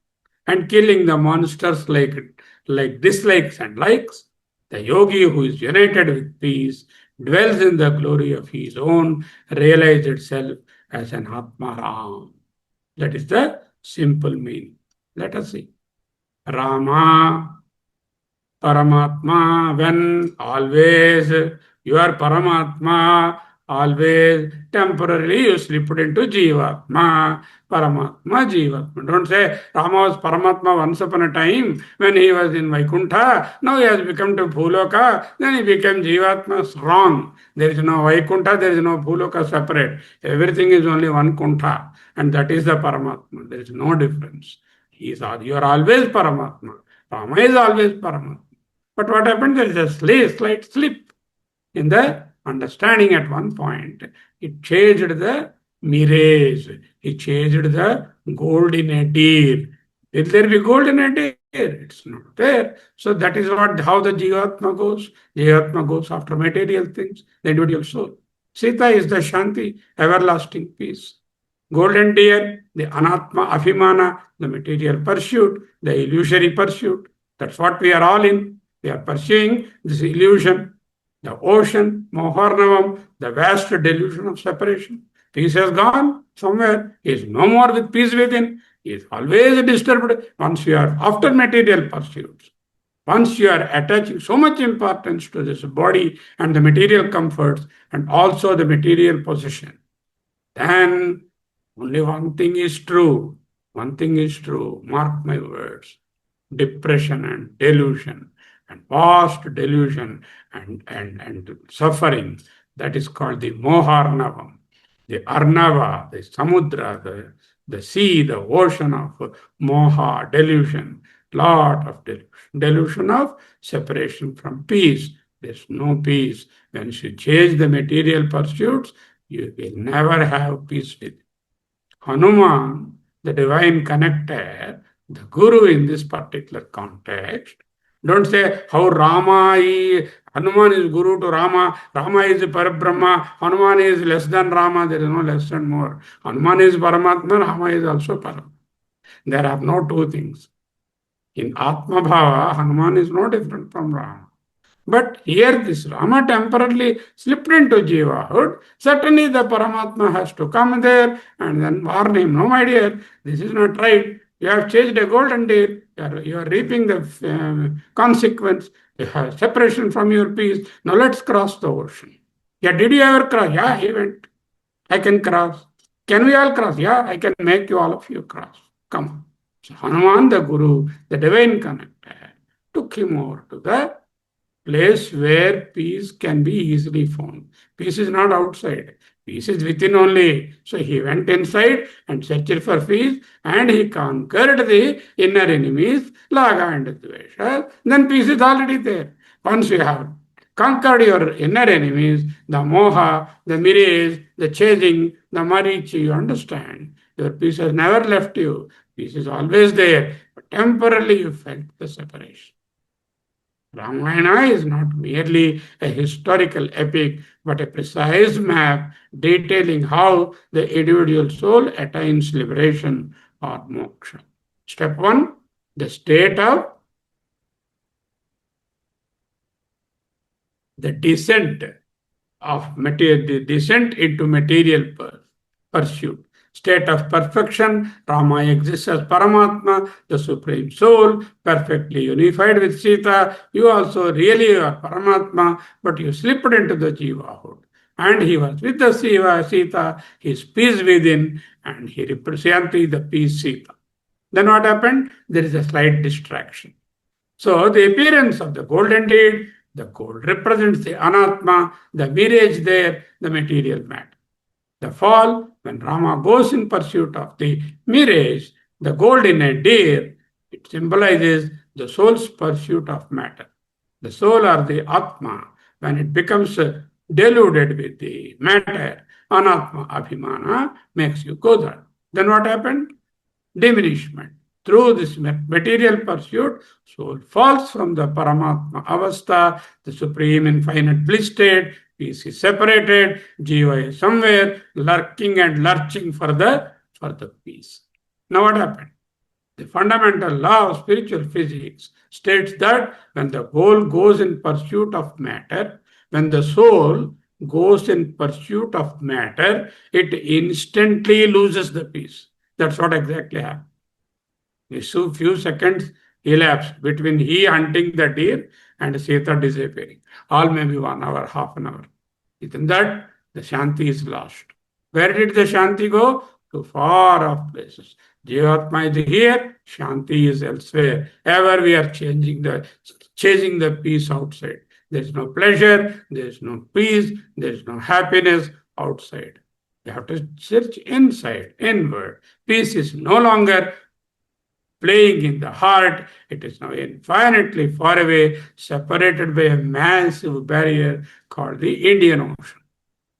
and killing the monsters like dislikes and likes, the yogi who is united with peace dwells in the glory of his own realized self as an Atma Ram. That is the simple meaning. Let us see. Rama, Paramatma, when always you are Paramatma, always temporarily you slipped into Jivatma, Paramatma, Jivatma. Don't say Rama was Paramatma once upon a time when he was in Vaikuntha. Now he has become to Bhuloka, then he became Jivatma. Wrong. There is no Vaikuntha, there is no Bhuloka separate. Everything is only one Kuntha, and that is the Paramatma. There is no difference. You are always Paramatma. Rama is always Paramatma. But what happened? There is a slight slip in the understanding at one point. It changed the mirage. It changed the gold in a deer. Will there be gold in a deer? It's not there. So that is how the Jivatma goes. Jivatma goes after material things, the individual soul. Sita is the Shanti, everlasting peace. Golden deer, the Anatma Abhimana, the material pursuit, the illusory pursuit. That's what we are all in. We are pursuing this illusion, the ocean, Moharnavam, the vast delusion of separation. Peace has gone somewhere. He is no more with peace within. He is always disturbed once you are after material pursuits. Once you are attaching so much importance to this body and the material comforts and also the material possession, then only one thing is true. One thing is true. Mark my words. Depression and delusion and vast delusion and suffering. That is called the Moharnavam. The Arnava, the Samudra, the sea, the ocean of Moha, delusion, lot of delusion. Delusion of separation from peace. There's no peace. When you chase the material pursuits, you will never have peace with it. Hanuman, the divine connector, the guru in this particular context, don't say how Hanuman is guru to Rama, Rama is Parabrahma, Hanuman is less than Rama, there is no less and more. Hanuman is Paramatma, Rama is also Paramatma. There are no two things. In Atma Bhava, Hanuman is no different from Rama. But here this Rama temporarily slipped into Jivahood. Certainly the Paramatma has to come there and then warn him, no my dear, this is not right. You have chased a golden deer. You are reaping the consequence. You have separation from your peace. Now let's cross the ocean. Yeah, did you ever cross? Yeah, he went. I can cross. Can we all cross? Yeah, I can make you all of you cross. Come on. So Hanuman, the Guru, the divine connector, took him over to the place where peace can be easily found. Peace is not outside. Peace is within only. So he went inside and searched for peace and he conquered the inner enemies, Laga and Dvesha. Then peace is already there. Once you have conquered your inner enemies, the moha, the mirage, the chasing, the marichi, you understand. Your peace has never left you. Peace is always there. But temporarily you felt the separation. Ramayana is not merely a historical epic, but a precise map detailing how the individual soul attains liberation or moksha. Step 1, the state of the descent into material pursuit. State of perfection, Rama exists as Paramatma, the Supreme Soul, perfectly unified with Sita. You also really are Paramatma, but you slipped into the Jivahood. And he was with the Sita, his peace within, and he represents the peace Sita. Then what happened? There is a slight distraction. So the appearance of the golden deed, the gold represents the Anatma, the mirage there, the material matter. The fall, when Rama goes in pursuit of the mirage, the gold in a deer, it symbolizes the soul's pursuit of matter. The soul or the Atma, when it becomes deluded with the matter, Anatma Abhimana makes you go there. Then what happened? Diminishment. Through this material pursuit, soul falls from the Paramatma Avastha, the supreme infinite bliss state. Peace is separated, Jiva is somewhere lurking and lurching for the peace. Now what happened? The fundamental law of spiritual physics states that when the soul goes in pursuit of matter, when the soul goes in pursuit of matter, it instantly loses the peace. That's what exactly happened. A few seconds elapsed between he hunting the deer and Sita disappearing. All may be 1 hour, half an hour. Within that, the Shanti is lost. Where did the Shanti go? To far off places. Jivatma is here, Shanti is elsewhere. Ever we are chasing the peace outside. There is no pleasure, there is no peace, there is no happiness outside. You have to search inside, inward. Peace is no longer playing in the heart. It is now infinitely far away, separated by a massive barrier called the Indian Ocean.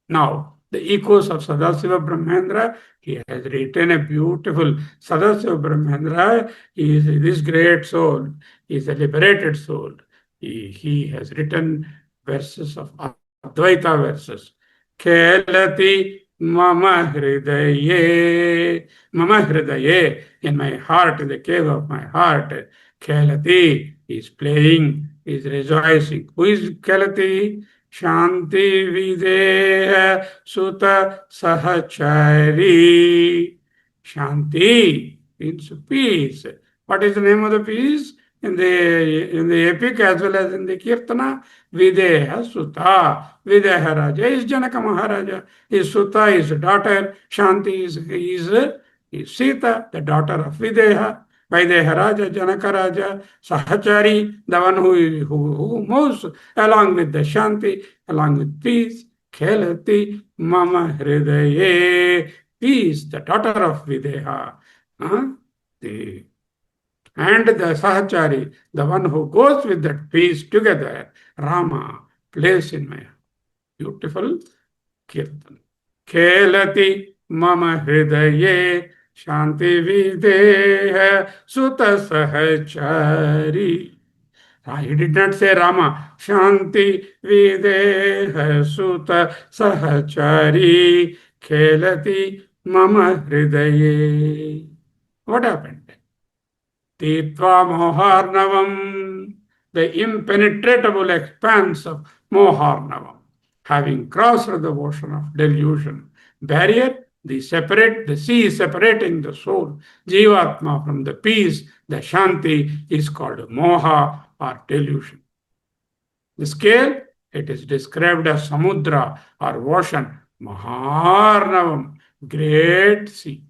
Now, the echoes of Sadasiva Brahmendra. He has written a beautiful Sadasiva Brahmendra. He is this great soul. He is a liberated soul. He has written verses of Advaita verses. Khelati mama hridaye, mama hridaye, in my heart, in the cave of my heart. Khelati is playing, is rejoicing. Who is Khelati? Shanti Videha Sutta Sahachari. Shanti means peace. What is the name of the peace? In the epic as well as in the Kirtana, Videha Sutta. Videha Raja is Janaka Maharaja. His Sutta is daughter. Shanti is Sita, the daughter of Videha. Videha Raja, Janaka Raja, Sahachari, the one who moves along with the Shanti, along with peace. Khelati Mama Hridaye, peace, the daughter of Videha. And the Sahachari, the one who goes with that peace together, Rama, plays in my beautiful kirtan. Khelati Mama Hridaye, Shanti Videha Sutta Sahachari. He did not say Rama. Shanti Videha Sutta Sahachari Khelati Mama Hridaye. What happened? Titva Moharnavam, the impenetrable expanse of Moharnavam, having crossed the ocean of delusion. Barrier, the sea is separating the soul, Jivatma, from the peace, the Shanti is called Moha or delusion. The scale, it is described as Samudra or ocean, Maharnavam, great sea.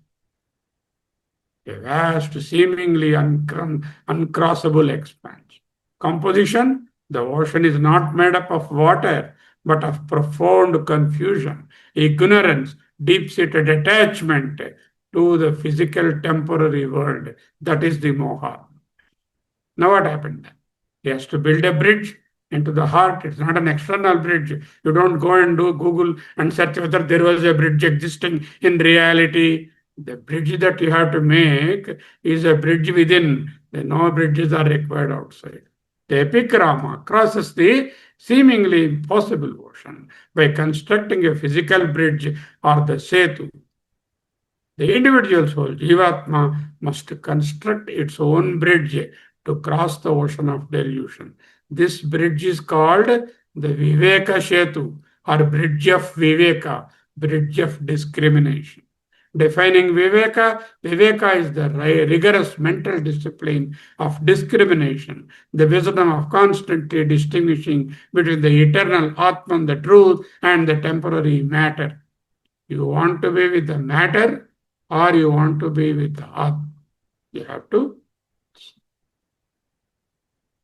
A vast, seemingly uncrossable expanse. Composition, the ocean is not made up of water, but of profound confusion, ignorance, deep-seated attachment to the physical temporary world. That is the moha. Now what happened? He has to build a bridge into the heart. It's not an external bridge. You don't go and do Google and search whether there was a bridge existing in reality. The bridge that you have to make is a bridge within. No bridges are required outside. The epic Rama crosses the seemingly impossible ocean by constructing a physical bridge or the setu. The individual soul, Jivatma, must construct its own bridge to cross the ocean of delusion. This bridge is called the Viveka Setu or bridge of Viveka, bridge of discrimination. Defining Viveka, Viveka is the rigorous mental discipline of discrimination, the wisdom of constantly distinguishing between the eternal Atman, the truth, and the temporary matter. You want to be with the matter or you want to be with the Atman. You have to.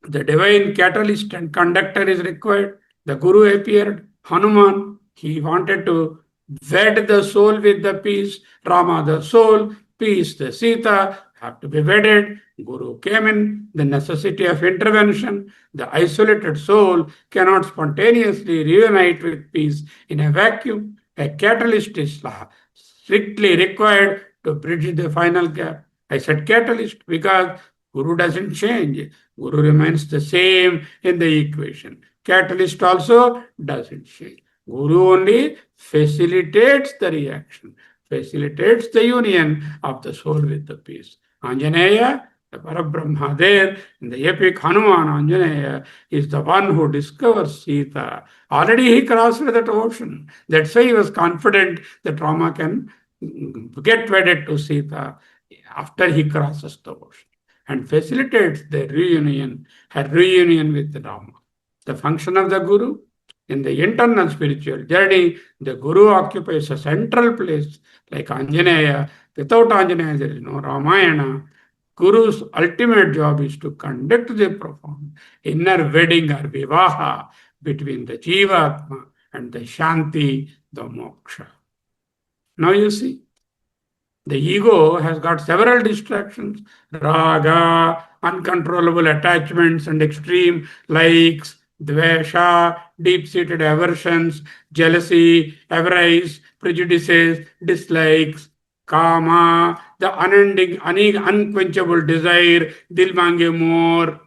The divine catalyst and conductor is required. The Guru appeared, Hanuman, he wanted to wed the soul with the peace. Rama, the soul, peace, the Sita, have to be wedded. Guru came in, the necessity of intervention. The isolated soul cannot spontaneously reunite with peace in a vacuum. A catalyst is strictly required to bridge the final gap. I said catalyst because Guru doesn't change. Guru remains the same in the equation. Catalyst also doesn't change. Guru only facilitates the reaction, facilitates the union of the soul with the peace. Anjaneya, the Parabrahma there, in the epic Hanuman, Anjaneya is the one who discovers Sita. Already he crossed that ocean. That's why he was confident that Rama can get wedded to Sita after he crosses the ocean and facilitates the reunion, her reunion with Rama. The function of the Guru, in the internal spiritual journey, the Guru occupies a central place like Anjaneya. Without Anjaneya, there is no Ramayana. Guru's ultimate job is to conduct the profound inner wedding or vivaha between the Jivatma and the Shanti, the Moksha. Now you see, the ego has got several distractions, raga, uncontrollable attachments and extreme likes, Dvesha, deep-seated aversions, jealousy, avarice, prejudices, dislikes. Kama, the unending, unquenchable desire, dil mange more.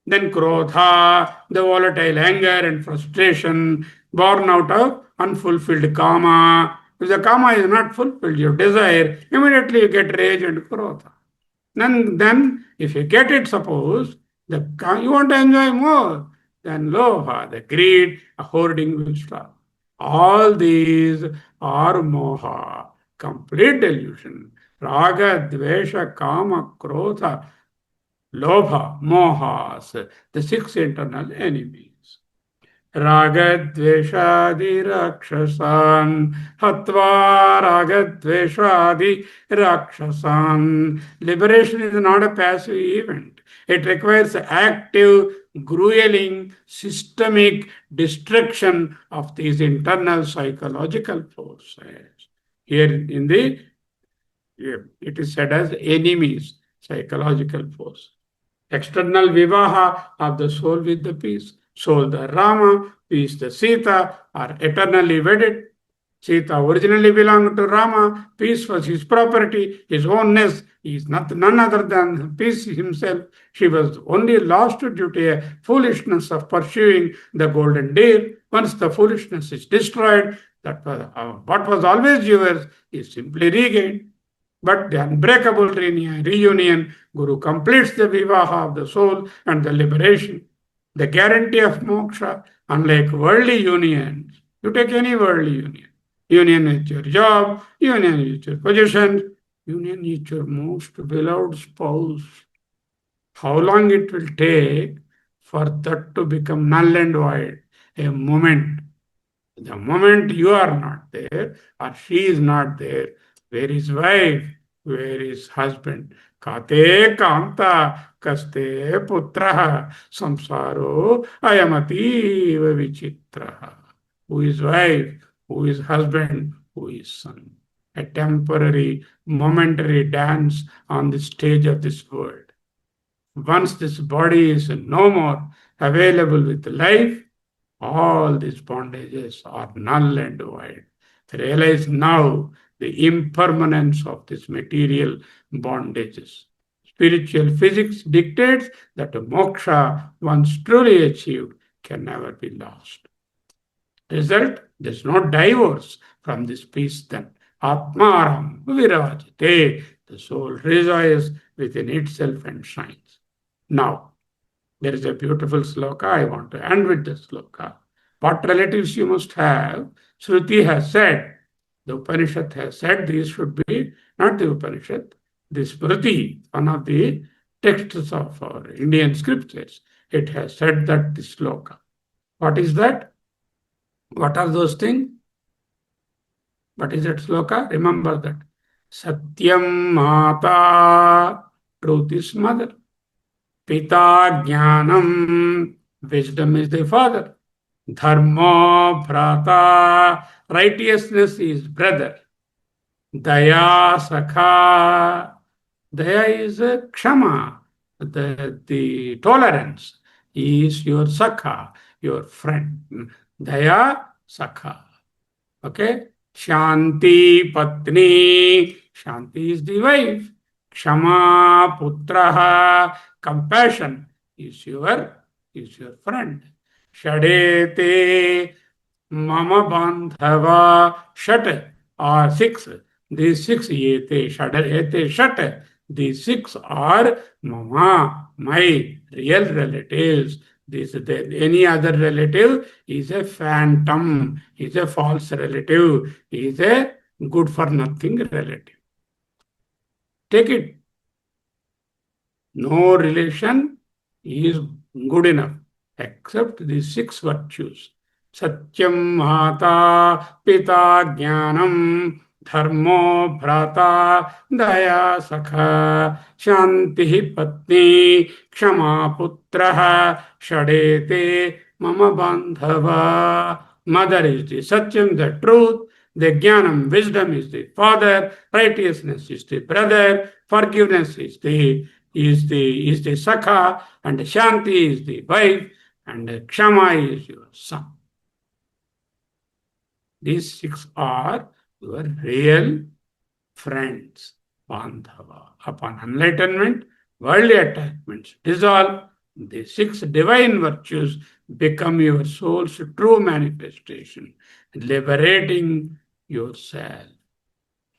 Then krodha, the volatile anger and frustration born out of unfulfilled kama. If the kama is not fulfilled, your desire, immediately you get rage and krodha. Then if you get it, suppose, you want to enjoy more, then lobha, the greed, a hoarding will start. All these are moha, complete delusion. Raga, dvesha, kama, krodha, lobha, mohas, the six internal enemies. Ragadveshadi Rakshasan Hatva Ragadveshadi Rakshasan. Liberation is not a passive event. It requires active, grueling, systemic destruction of these internal psychological forces. Here in the, it is said as enemies, psychological force. External vivaha of the soul with the peace. Soul the Rama, peace the Sita, are eternally wedded. Sita originally belonged to Rama, peace was his property, his ownness. He is none other than peace himself. She was only lost due to a foolishness of pursuing the golden deer. Once the foolishness is destroyed, that was, what was always yours is simply regained. But the unbreakable reunion, Guru completes the vivaha of the soul and the liberation. The guarantee of moksha, unlike worldly unions. You take any worldly union with your job, union with your position, union with your most beloved spouse. How long it will take for that to become null and void? A moment. The moment you are not there or she is not there, where is wife? Where is husband? Kate kanta kaste putraha samsaro ayamativa vichitraha. Who is wife? Who is husband? Who is son? A temporary, momentary dance on the stage of this world. Once this body is no more available with life, all these bondages are null and void. Realize now the impermanence of these material bondages. Spiritual physics dictates that moksha, once truly achieved, can never be lost. Result, there is no divorce from this peace then. Atmaram virajate, the soul rejoices within itself and shines. Now, there is a beautiful sloka. I want to end with the sloka. What relatives you must have? Shruti has said, the Upanishad has said these should be, not the Upanishad, the Smriti, one of the texts of our Indian scriptures. It has said that the sloka. What is that? What are those things? What is that sloka? Remember that. Satyam Mata, truth is mother. Pita Jnanam, wisdom is the father. Dharma Bhrata, righteousness is brother. Daya Sakha, Daya is Kshama, the tolerance is your Sakha, your friend. Daya Sakha. Okay? Shanti Patni, Shanti is the wife. Kshama Putraha, compassion is your friend. Shadete Mama Bandhava, Shat are six. These six yete, Shadete, Shat. These six are Mama, my real relatives. Any other relative is a phantom, is a false relative, is a good for nothing relative. Take it. No relation is good enough except these six virtues. Satyam Mata Pita Jnanam Dharmo Bhrata Daya Sakha Shanti Patni Kshama Putraha Shadete Mama Bandhava. Mother is the Satyam, the truth. The Jnanam, wisdom is the father. Righteousness is the brother. Forgiveness is the Sakha. And Shanti is the wife. and Kshama is your son. These 6 are your real friends, Bandhava. Upon enlightenment, worldly attachments dissolve. The 6 divine virtues become your soul's true manifestation, liberating yourself.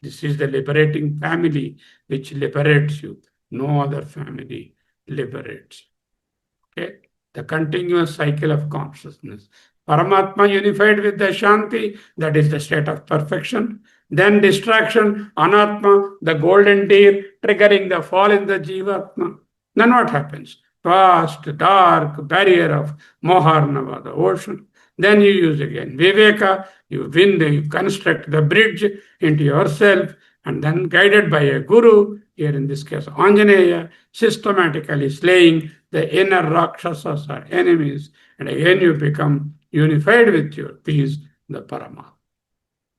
This is the liberating family which liberates you. No other family liberates you. Okay? The continuous cycle of consciousness. Paramatma unified with the Shanti, that is the state of perfection. Then distraction, Anatma, the golden deer, triggering the fall in the Jivatma. Then what happens? Vast, dark barrier of Moharnava, the ocean. Then you use again Viveka, you win, you construct the bridge into yourself, and then guided by a guru, here in this case Anjaneya, systematically slaying the inner Rakshasas or enemies, and again you become unified with your peace, the Paramatma.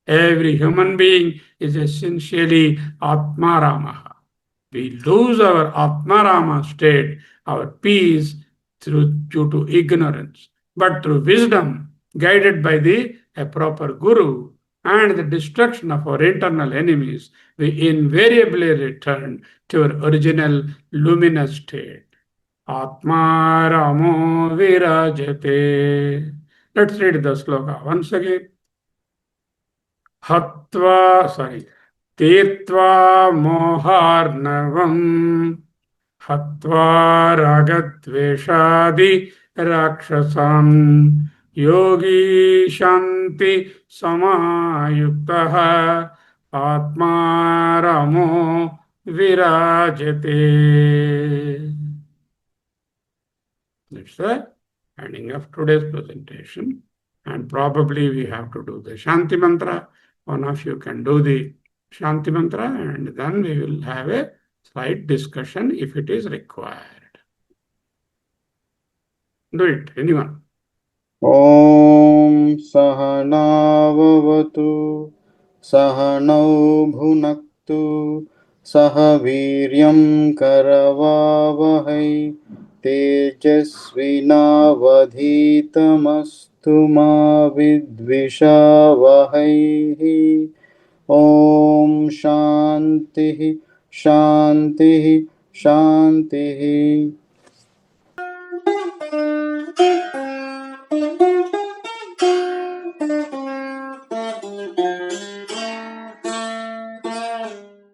Every human being is essentially Atmaramaha. We lose our Atmarama state, our peace, due to ignorance. But through wisdom, guided by a proper guru, and the destruction of our internal enemies, we invariably return to our original luminous state. Atma Ramo Virajate. Let's read the sloka once again. Tirtva moharnavam Hatva ragadveshadi rakshasam yogi shanti samayuktaha atma ramo virajate. That's the ending of today's presentation. And probably we have to do the Shanti Mantra. One of you can do the Shanti Mantra, and then we will have a slight discussion if it is required. Do it, anyone. Om Sahanavavatu Sahanau Bhunaktu Sahaviryam Karavavahai Tejasvinavadhitamastu ma vidvishavahai. Om Shanti Shanti Shanti.